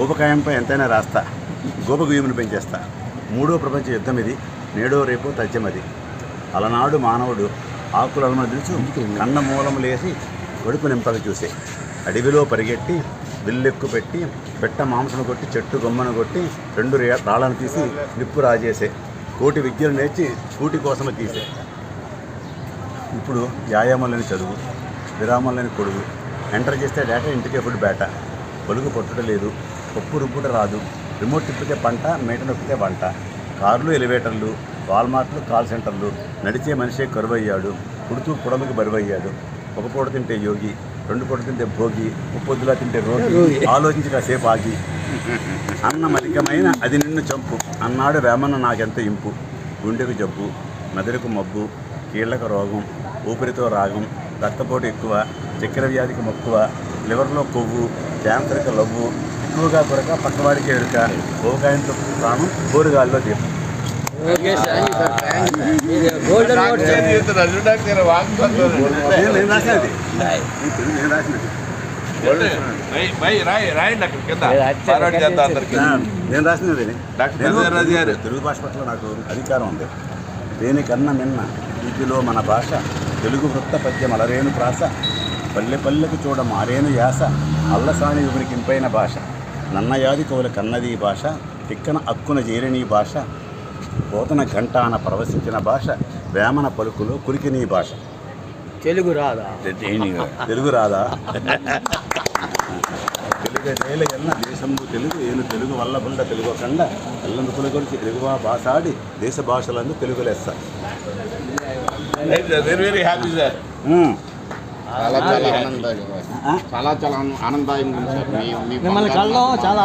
ఊపకాయంపై ఎంతైనా రాస్తా, గోపగుయ్యమును పెంచేస్తా. మూడో ప్రపంచ యుద్ధం ఇది, నేడో రేపో తథ్యమది. అలనాడు మానవుడు ఆకులను నిలుచు కన్న మూలములేసి కడుపు నింపక చూసే, అడవిలో పరిగెట్టి విల్లెక్కు పెట్టి పెట్ట మాంసను కొట్టి చెట్టు గొమ్మను కొట్టి 2 రాళ్ళను తీసి నిప్పు రాజేసే, కోటి విద్యలు నేర్చి కూటి కోసము తీసే. ఇప్పుడు వ్యాయామం లేని చదువు, విరామం లేని కొడుగు, ఎంటర్ చేస్తే డేటా ఇంటికే ఫుడ్ బేట, పొలుగు పొట్టుట లేదు, పప్పు రుబ్బుట రాదు, రిమోట్ తిప్పితే పంట, మేట నొక్కితే వంట, కార్లు ఎలివేటర్లు, వాల్మార్ట్లు కాల్ సెంటర్లు, నడిచే మనిషే కరువయ్యాడు, పుడుతూ పొడముకి బరువయ్యాడు. ఒక పూట తింటే యోగి, 2 పూట తింటే భోగి, ముప్పొద్దులా తింటే రోగి, ఆలోచించి కాసేపు ఆగి. అన్నం అధికమైన అది నిన్ను చంపు అన్నాడు వేమన్న నాకెంత ఇంపు. గుండెకు జబ్బు, మెదడుకు మబ్బు, కీళ్లకు రోగం, ఊపిరితో రాగం, రక్తపోటు ఎక్కువ, చక్కెర వ్యాధికి మక్కువ, లివర్లో కొవ్వు, క్యాన్సర్కి లవ్వు, ఎక్కువగా కొరక పక్కవాడికి ఎరుక, ఓకాయంతో ప్రాణం, కోరుగాల్లో దీపం. నేను రాసినది తెలుగు భాష పట్ల నాకు అధికారం ఉంది. దేనికన్నా మిన్న వీటిలో మన భాష, తెలుగు వృత్త పద్యం అలరేను ప్రాస, పల్లె పల్లెకు చూడ మారేను యాస, అల్లసాని యుగునికి ఇంపైన భాష, నన్నయాది కవుల కన్నది భాష, తిక్కన అక్కున చేరిని భాష, పోతన ఘంటాన ప్రవశించిన భాష, వేమన పలుకులో కురికిని భాష. తెలుగు రాదా? తెలుగు రాదా? తెలుగు ఎల్ల దేశంలో తెలుగు ఏను తెలుగు వల్ల బుండ తెలుగు కండ ఎల్లందు కులగొలిచి తెలుగువా భాషాడి దేశ భాషలందు తెలుగు లెస్స. చాలా ఆనందదాయకం. మిమ్మల్ని కల్లో చాలా